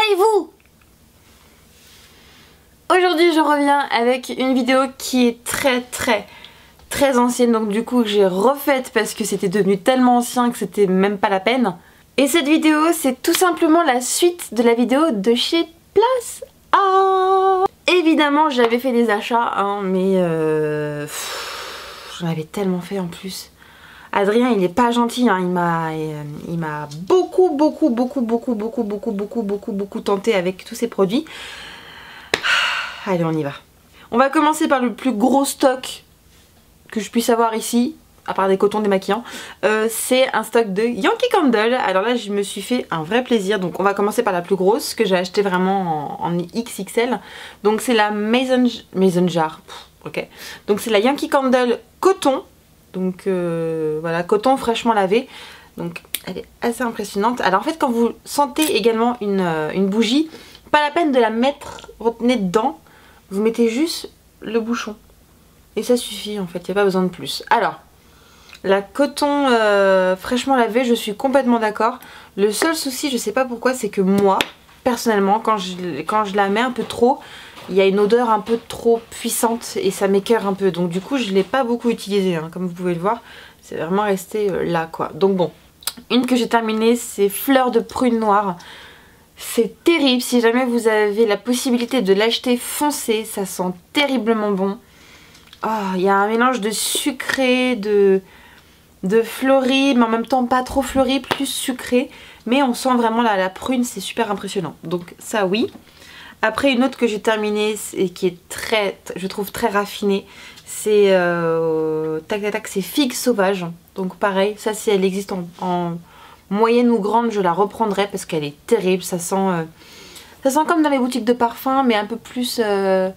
Réveillez-vous! Aujourd'hui je reviens avec une vidéo qui est très ancienne, donc du coup j'ai refaite parce que c'était devenu tellement ancien que c'était même pas la peine. Et cette vidéo c'est tout simplement la suite de la vidéo de chez Place A. Évidemment j'avais fait des achats hein, mais j'en avais tellement fait en plus. Adrien il est pas gentil hein. Il m'a beaucoup tenté avec tous ces produits. Allez on y va. On va commencer par le plus gros stock que je puisse avoir ici, à part des cotons démaquillants. C'est un stock de Yankee Candle. Alors là je me suis fait un vrai plaisir. Donc on va commencer par la plus grosse que j'ai acheté vraiment en XXL. Donc c'est la Mason Jar. Ok. Donc c'est la Yankee Candle coton. Donc voilà, coton fraîchement lavé. Donc elle est assez impressionnante. Alors en fait quand vous sentez également une bougie, pas la peine de la mettre votre nez dedans. Vous mettez juste le bouchon. Et ça suffit en fait, il n'y a pas besoin de plus. Alors, la coton fraîchement lavée, je suis complètement d'accord. Le seul souci, je sais pas pourquoi, c'est que moi, personnellement, quand je la mets un peu trop, il y a une odeur un peu trop puissante et ça m'écoeure un peu. Donc du coup, je ne l'ai pas beaucoup utilisée, hein, comme vous pouvez le voir. C'est vraiment resté là quoi. Donc bon, une que j'ai terminée, c'est Fleur de prune noire. C'est terrible, si jamais vous avez la possibilité de l'acheter, foncé, ça sent terriblement bon. Oh, il y a un mélange de sucré, de fleuri, mais en même temps pas trop fleuri, plus sucré. Mais on sent vraiment la prune, c'est super impressionnant. Donc ça oui. Après une autre que j'ai terminée et qui est je trouve très raffinée, c'est c'est Figue Sauvage. Donc pareil, ça si elle existe en moyenne ou grande, je la reprendrai parce qu'elle est terrible. Ça sent comme dans les boutiques de parfum, mais un peu plus, je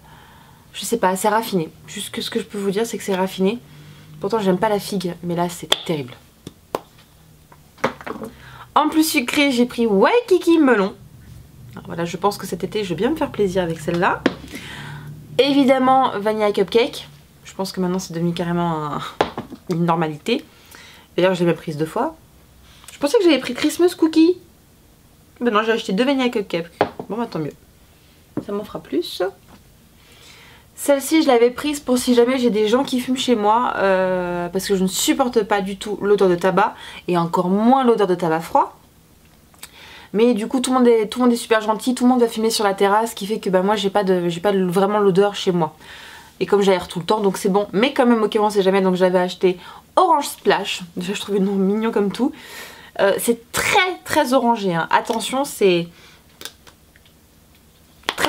sais pas, c'est raffiné. Juste que ce que je peux vous dire, c'est que c'est raffiné. Pourtant, j'aime pas la figue, mais là, c'est terrible. En plus sucré, j'ai pris Waikiki Melon. Alors voilà, je pense que cet été, je vais bien me faire plaisir avec celle-là. Évidemment, Vanilla Cupcake. Je pense que maintenant, c'est devenu carrément une normalité. D'ailleurs, je l'ai même prise 2 fois. Je pensais que j'avais pris Christmas Cookie. Ben non, j'ai acheté 2 Vanilla Cupcakes. Bon bah tant mieux. Ça m'en fera plus. Celle-ci je l'avais prise pour si jamais j'ai des gens qui fument chez moi. Parce que je ne supporte pas du tout l'odeur de tabac. Et encore moins l'odeur de tabac froid. Mais du coup tout le monde est super gentil. Tout le monde va fumer sur la terrasse. Ce qui fait que bah, moi j'ai pas vraiment l'odeur chez moi. Et comme j'aère tout le temps donc c'est bon. Mais quand même ok on sait jamais. Donc j'avais acheté Orange Splash. Déjà je trouvais le nom mignon comme tout. C'est très orangé hein. Attention c'est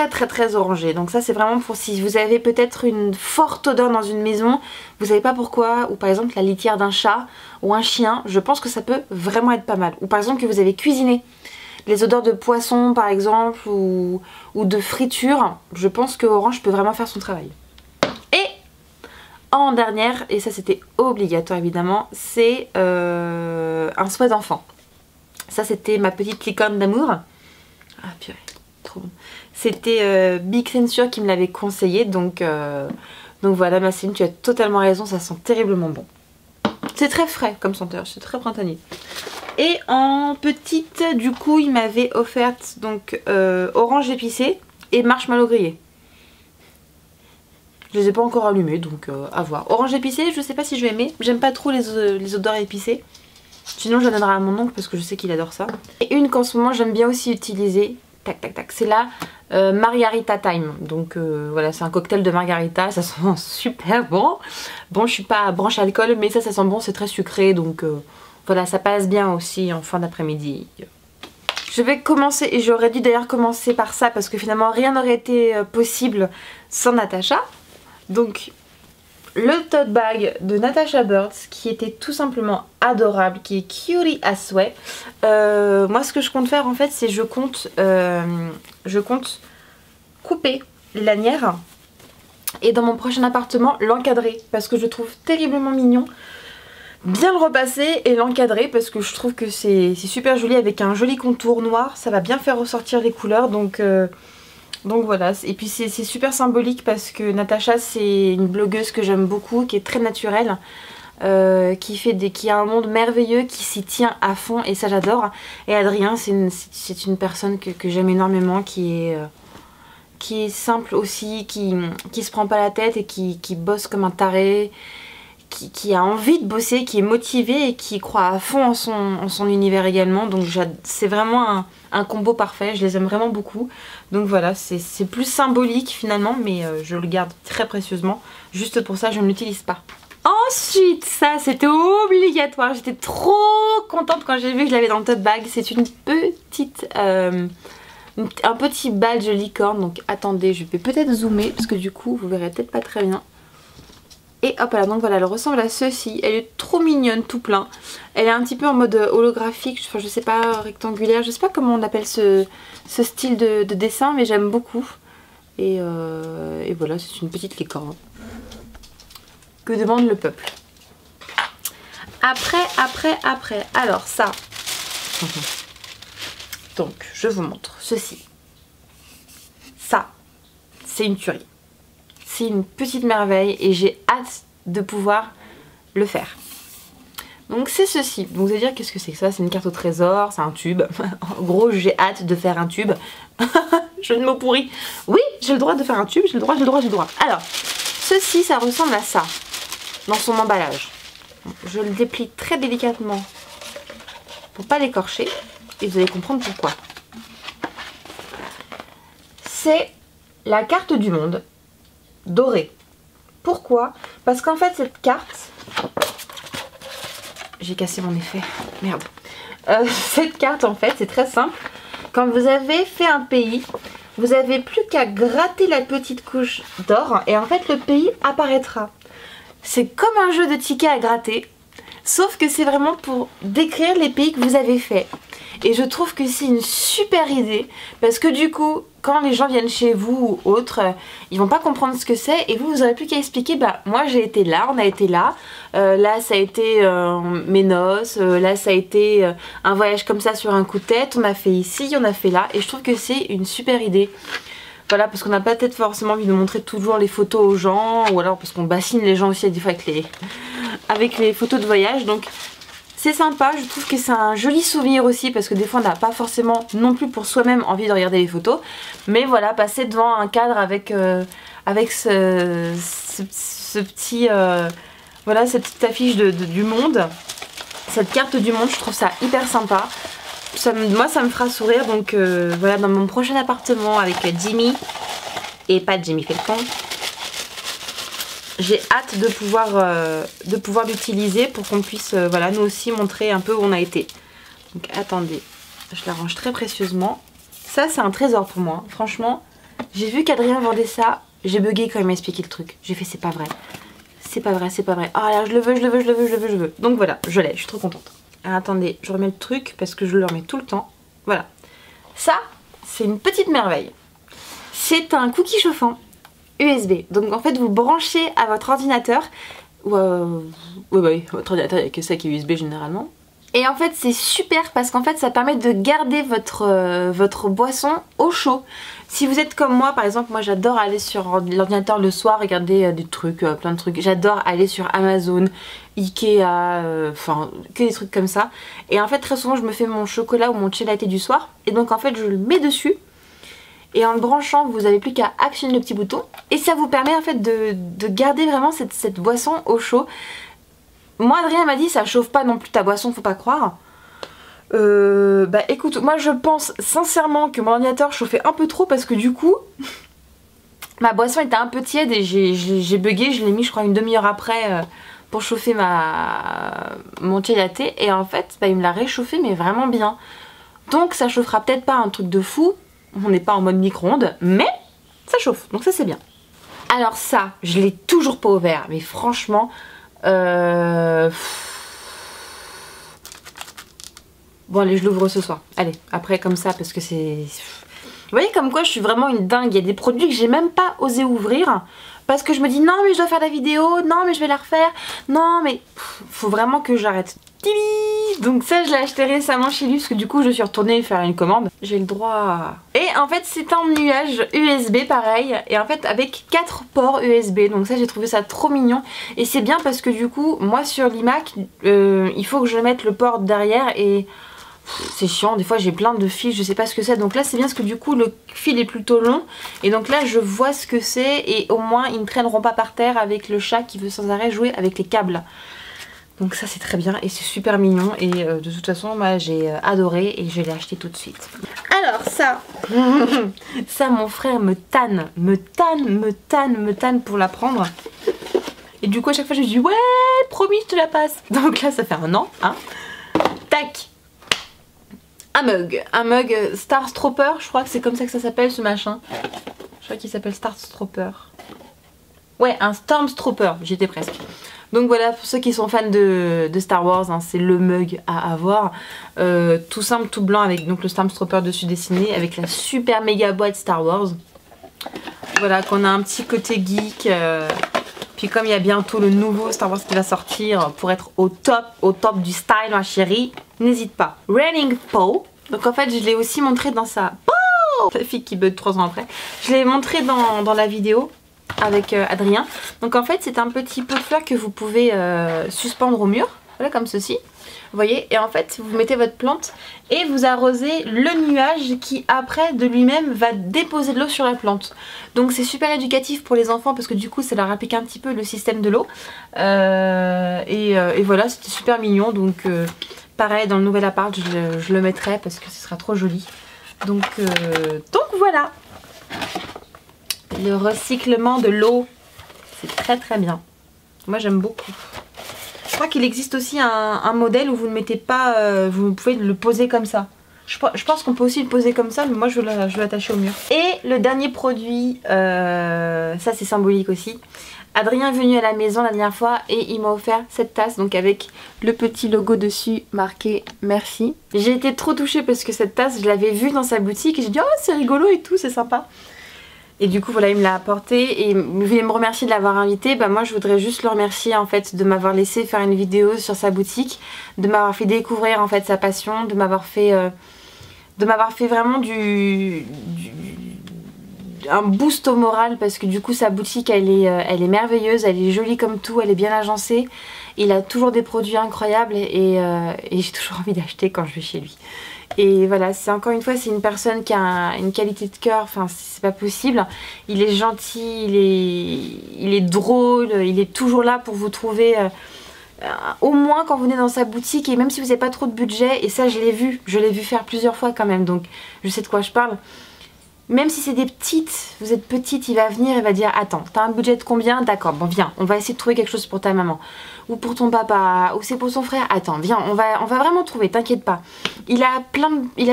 très orangé. Donc ça c'est vraiment pour si vous avez peut-être une forte odeur dans une maison, vous savez pas pourquoi, ou par exemple la litière d'un chat ou un chien, je pense que ça peut vraiment être pas mal. Ou par exemple que vous avez cuisiné, les odeurs de poisson par exemple ou de friture, je pense que Orange peut vraiment faire son travail. Et en dernière, et ça c'était obligatoire évidemment, c'est un soin d'enfant. Ça c'était ma petite licorne d'amour. Ah purée, trop bon. C'était Big Censure qui me l'avait conseillé, donc voilà Massine, tu as totalement raison, ça sent terriblement bon. C'est très frais comme senteur, c'est très printanier. Et en petite, du coup, il m'avait offert donc orange épicé et marshmallow grillé. Je les ai pas encore allumés, donc à voir. Orange épicé, je sais pas si je vais aimer, j'aime pas trop les odeurs épicées. Sinon je la donnerai à mon oncle parce que je sais qu'il adore ça. Et une qu'en ce moment j'aime bien aussi utiliser, c'est la Margarita Time. Donc voilà, c'est un cocktail de margarita, ça sent super bon. Bon, je suis pas branche alcool, mais ça sent bon, c'est très sucré. Donc voilà, ça passe bien aussi en fin d'après-midi. Je vais commencer, et j'aurais dû d'ailleurs commencer par ça parce que finalement rien n'aurait été possible sans Natasha. Donc le tote bag de Natasha Birds qui était tout simplement adorable, qui est cutie à souhait. Moi ce que je compte faire en fait c'est je compte couper les lanières et dans mon prochain appartement l'encadrer parce que je trouve terriblement mignon. Bien le repasser et l'encadrer parce que je trouve que c'est super joli avec un joli contour noir, ça va bien faire ressortir les couleurs donc voilà, et puis c'est super symbolique parce que Natasha c'est une blogueuse que j'aime beaucoup, qui est très naturelle. qui a un monde merveilleux, qui s'y tient à fond et ça j'adore. Et Adrien c'est une personne que j'aime énormément, qui est simple aussi, qui se prend pas la tête et qui bosse comme un taré, qui a envie de bosser, qui est motivé et qui croit à fond en son univers également. Donc c'est vraiment un combo parfait, je les aime vraiment beaucoup. Donc voilà, c'est plus symbolique finalement, mais je le garde très précieusement. Juste pour ça, je ne l'utilise pas. Ensuite, ça c'était obligatoire, j'étais trop contente quand j'ai vu que je l'avais dans le tote bag. C'est une petite... un petit badge licorne, donc attendez, je vais peut-être zoomer parce que du coup vous verrez peut-être pas très bien. Et hop là, donc voilà, elle ressemble à ceci, elle est trop mignonne tout plein. Elle est un petit peu en mode holographique, enfin je sais pas, rectangulaire, je sais pas comment on appelle ce style de dessin, mais j'aime beaucoup. Et voilà, c'est une petite licorne. Que demande le peuple? Après, alors ça... Donc, je vous montre ceci. Ça, c'est une tuerie. C'est une petite merveille et j'ai hâte de pouvoir le faire. Donc c'est ceci. Donc vous allez dire qu'est-ce que c'est que ça? C'est une carte au trésor, c'est un tube. En gros, j'ai hâte de faire un tube. Je ne me pourris. Oui, j'ai le droit de faire un tube, j'ai le droit. Alors, ceci, ça ressemble à ça, dans son emballage. Je le déplie très délicatement pour pas l'écorcher. Et vous allez comprendre pourquoi. C'est la carte du monde dorée. Pourquoi? Parce qu'en fait cette carte... J'ai cassé mon effet. Merde. Cette carte en fait c'est très simple. Quand vous avez fait un pays, vous n'avez plus qu'à gratter la petite couche d'or et en fait le pays apparaîtra. C'est comme un jeu de tickets à gratter. Sauf que c'est vraiment pour décrire les pays que vous avez faits. Et je trouve que c'est une super idée parce que du coup, quand les gens viennent chez vous ou autres, ils vont pas comprendre ce que c'est et vous aurez plus qu'à expliquer, bah moi j'ai été là, on a été là, là ça a été mes noces, là ça a été un voyage comme ça sur un coup de tête, on a fait ici, on a fait là et je trouve que c'est une super idée. Voilà, parce qu'on n'a pas peut-être forcément envie de montrer toujours les photos aux gens ou alors parce qu'on bassine les gens aussi des fois avec les photos de voyage. Donc c'est sympa, je trouve que c'est un joli souvenir aussi parce que des fois on n'a pas forcément non plus pour soi-même envie de regarder les photos. Mais voilà, passer devant un cadre avec ce petit... voilà, cette petite affiche du monde, cette carte du monde, je trouve ça hyper sympa. Moi ça me fera sourire, donc voilà, dans mon prochain appartement avec Jimmy, et pas Jimmy Felton, j'ai hâte de pouvoir l'utiliser pour qu'on puisse voilà, nous aussi montrer un peu où on a été. Donc attendez, je la range très précieusement. Ça c'est un trésor pour moi, franchement. J'ai vu qu'Adrien vendait ça, j'ai bugué quand il m'a expliqué le truc. J'ai fait c'est pas vrai, c'est pas vrai, c'est pas vrai. Ah là je le veux. Donc voilà, je l'ai, je suis trop contente. Alors, attendez, je remets le truc parce que je le remets tout le temps. Voilà. Ça, c'est une petite merveille. C'est un cookie chauffant USB. Donc en fait, vous branchez à votre ordinateur. Oui, votre ordinateur, il n'y a que ça qui est USB généralement. Et en fait, c'est super parce qu'en fait, ça permet de garder votre boisson au chaud. Si vous êtes comme moi, par exemple, moi j'adore aller sur l'ordinateur le soir, regarder des trucs, plein de trucs. J'adore aller sur Amazon, Ikea, enfin que des trucs comme ça. Et en fait très souvent je me fais mon chocolat ou mon chai latte du soir. Et donc en fait je le mets dessus. Et en le branchant, vous n'avez plus qu'à actionner le petit bouton. Et ça vous permet en fait de garder vraiment cette boisson au chaud. Moi Adrien m'a dit ça chauffe pas non plus ta boisson, faut pas croire. Bah écoute, moi je pense sincèrement que mon ordinateur chauffait un peu trop parce que du coup ma boisson était un peu tiède et j'ai bugué, je l'ai mis je crois une demi-heure après pour chauffer mon chai latte et en fait bah, il me l'a réchauffé mais vraiment bien. Donc ça chauffera peut-être pas un truc de fou, on n'est pas en mode micro-ondes, mais ça chauffe, donc ça c'est bien. Alors ça, je l'ai toujours pas ouvert, mais franchement bon allez, je l'ouvre ce soir. Allez, après comme ça parce que c'est... Vous voyez comme quoi je suis vraiment une dingue. Il y a des produits que j'ai même pas osé ouvrir parce que je me dis non mais je dois faire la vidéo, non mais je vais la refaire, non mais faut vraiment que j'arrête. Donc ça je l'ai acheté récemment chez lui parce que du coup je suis retournée faire une commande. J'ai le droit... Et Et en fait c'est un nuage USB pareil, et en fait avec 4 ports USB, donc ça j'ai trouvé ça trop mignon. Et c'est bien parce que du coup moi sur l'iMac il faut que je mette le port derrière et c'est chiant, des fois j'ai plein de fils, je sais pas ce que c'est. Donc là c'est bien parce que du coup le fil est plutôt long, et donc là je vois ce que c'est, et au moins ils ne traîneront pas par terre avec le chat qui veut sans arrêt jouer avec les câbles. Donc ça c'est très bien et c'est super mignon, et de toute façon moi j'ai adoré et je l'ai acheté tout de suite. Alors ça, ça mon frère me tanne pour la prendre. Et du coup à chaque fois je lui dis ouais promis je te la passe. Donc là ça fait un an hein. Tac. Un mug Starstropper, je crois que c'est comme ça que ça s'appelle ce machin. Je crois qu'il s'appelle Starstropper. Ouais, un Stormtrooper, j'étais presque. Donc voilà, pour ceux qui sont fans de Star Wars, hein, c'est le mug à avoir. Tout simple, tout blanc, avec donc le Stormtrooper dessus dessiné, avec la super méga boîte Star Wars. Voilà, qu'on a un petit côté geek. Puis comme il y a bientôt le nouveau Star Wars qui va sortir, pour être au top du style ma chérie, n'hésite pas. Raining Poe, donc en fait je l'ai aussi montré dans sa... Oh, la fille qui bug 3 ans après. Je l'ai montré dans la vidéo avec Adrien. Donc en fait c'est un petit pot de fleurs que vous pouvez suspendre au mur, voilà comme ceci. Vous voyez, et en fait vous mettez votre plante et vous arrosez le nuage qui après de lui-même va déposer de l'eau sur la plante. Donc c'est super éducatif pour les enfants parce que du coup ça leur applique un petit peu le système de l'eau. Et voilà, c'était super mignon. Donc pareil dans le nouvel appart je le mettrai parce que ce sera trop joli. Donc voilà. Le recyclement de l'eau, c'est très bien. Moi j'aime beaucoup. Je crois qu'il existe aussi un modèle où vous ne mettez pas, vous pouvez le poser comme ça. Je pense qu'on peut aussi le poser comme ça, mais moi je veux l'attacher au mur. Et le dernier produit, ça c'est symbolique aussi. Adrien est venu à la maison la dernière fois et il m'a offert cette tasse, donc avec le petit logo dessus marqué merci. J'ai été trop touchée parce que cette tasse, je l'avais vue dans sa boutique et j'ai dit oh c'est rigolo et tout, c'est sympa. Et du coup voilà, il me l'a apporté et il voulait me remercier de l'avoir invité. Bah moi je voudrais juste le remercier en fait de m'avoir laissé faire une vidéo sur sa boutique, de m'avoir fait découvrir en fait sa passion, de m'avoir fait vraiment un boost au moral, parce que du coup sa boutique elle est merveilleuse, elle est jolie comme tout, elle est bien agencée. Il a toujours des produits incroyables et j'ai toujours envie d'acheter quand je vais chez lui. Et voilà, c'est encore une fois, c'est une personne qui a une qualité de cœur, enfin c'est pas possible. Il est gentil, il est drôle, il est toujours là pour vous trouver, au moins quand vous venez dans sa boutique, et même si vous n'avez pas trop de budget, et ça je l'ai vu faire plusieurs fois quand même, donc je sais de quoi je parle. Même si c'est des petites, vous êtes petite, il va venir, il va dire attends, t'as un budget de combien? D'accord, bon viens, on va essayer de trouver quelque chose pour ta maman. Ou pour ton papa, ou c'est pour son frère. Attends, viens, on va vraiment trouver, t'inquiète pas. Il a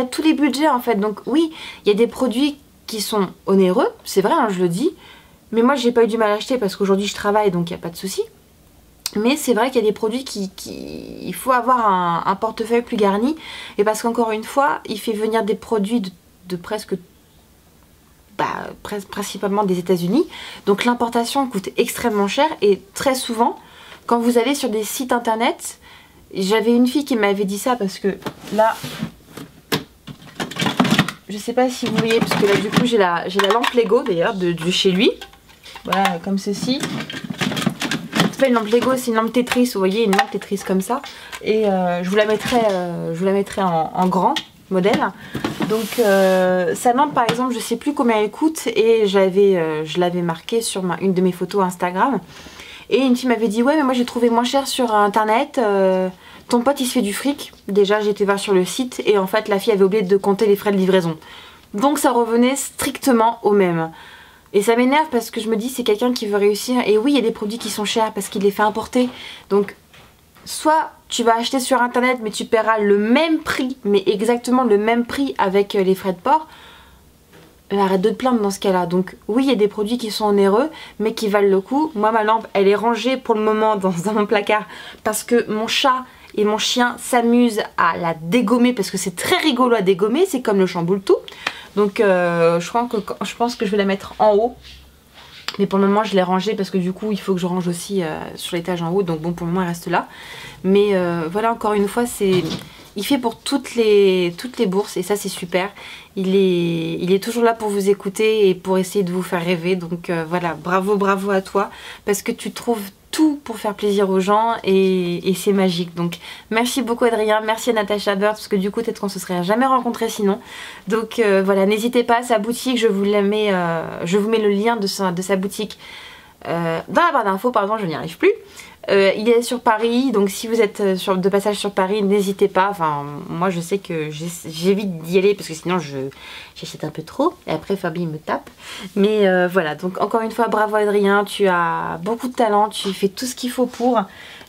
tous les budgets en fait, donc oui, il y a des produits qui sont onéreux, c'est vrai, hein, je le dis. Mais moi j'ai pas eu du mal à acheter parce qu'aujourd'hui je travaille, donc il n'y a pas de souci. Mais c'est vrai qu'il y a des produits il faut avoir un portefeuille plus garni. Et parce qu'encore une fois, il fait venir des produits de presque... principalement des États-Unis, donc l'importation coûte extrêmement cher. Et très souvent quand vous allez sur des sites internet, j'avais une fille qui m'avait dit ça, parce que là je sais pas si vous voyez, parce que là du coup j'ai la lampe Lego d'ailleurs de chez lui, voilà comme ceci. C'est pas une lampe Lego, c'est une lampe Tetris, vous voyez, une lampe Tetris comme ça. Et je vous la mettrai en grand modèle. Donc sa lampe par exemple, je sais plus combien elle coûte, et je l'avais marqué sur une de mes photos Instagram. Et une fille m'avait dit ouais mais moi j'ai trouvé moins cher sur internet, ton pote il se fait du fric. Déjà j'ai été voir sur le site et en fait la fille avait oublié de compter les frais de livraison. Donc ça revenait strictement au même. Et ça m'énerve parce que je me dis c'est quelqu'un qui veut réussir. Et oui il y a des produits qui sont chers parce qu'il les fait importer. Donc soit tu vas acheter sur internet mais tu paieras le même prix, mais exactement le même prix avec les frais de port. Arrête de te plaindre dans ce cas là. Donc oui il y a des produits qui sont onéreux mais qui valent le coup. Moi ma lampe elle est rangée pour le moment dans mon placard parce que mon chat et mon chien s'amusent à la dégommer, parce que c'est très rigolo à dégommer, c'est comme le chamboule tout. Donc je pense que je vais la mettre en haut. Mais pour le moment je l'ai rangée parce que du coup il faut que je range aussi sur l'étage en haut. Donc bon pour le moment elle reste là. Mais voilà, encore une fois Il fait pour toutes les bourses et ça c'est super. Il est toujours là pour vous écouter et pour essayer de vous faire rêver. Donc voilà, bravo à toi parce que tu trouves tout pour faire plaisir aux gens et c'est magique. Donc merci beaucoup Adrien, merci à Natasha Bird parce que du coup peut-être qu'on se serait jamais rencontrés sinon. Donc voilà, n'hésitez pas, sa boutique, je vous mets le lien de sa boutique dans la barre d'infos, pardon, je n'y arrive plus. Il est sur Paris, donc si vous êtes de passage sur Paris, n'hésitez pas. Enfin, moi je sais que j'évite d'y aller parce que sinon j'achète un peu trop et après Fabi me tape. Mais voilà, donc encore une fois, bravo Adrien, tu as beaucoup de talent, tu fais tout ce qu'il faut pour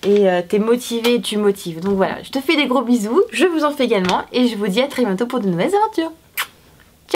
et t'es motivé et tu motives. Donc voilà, je te fais des gros bisous, je vous en fais également et je vous dis à très bientôt pour de nouvelles aventures.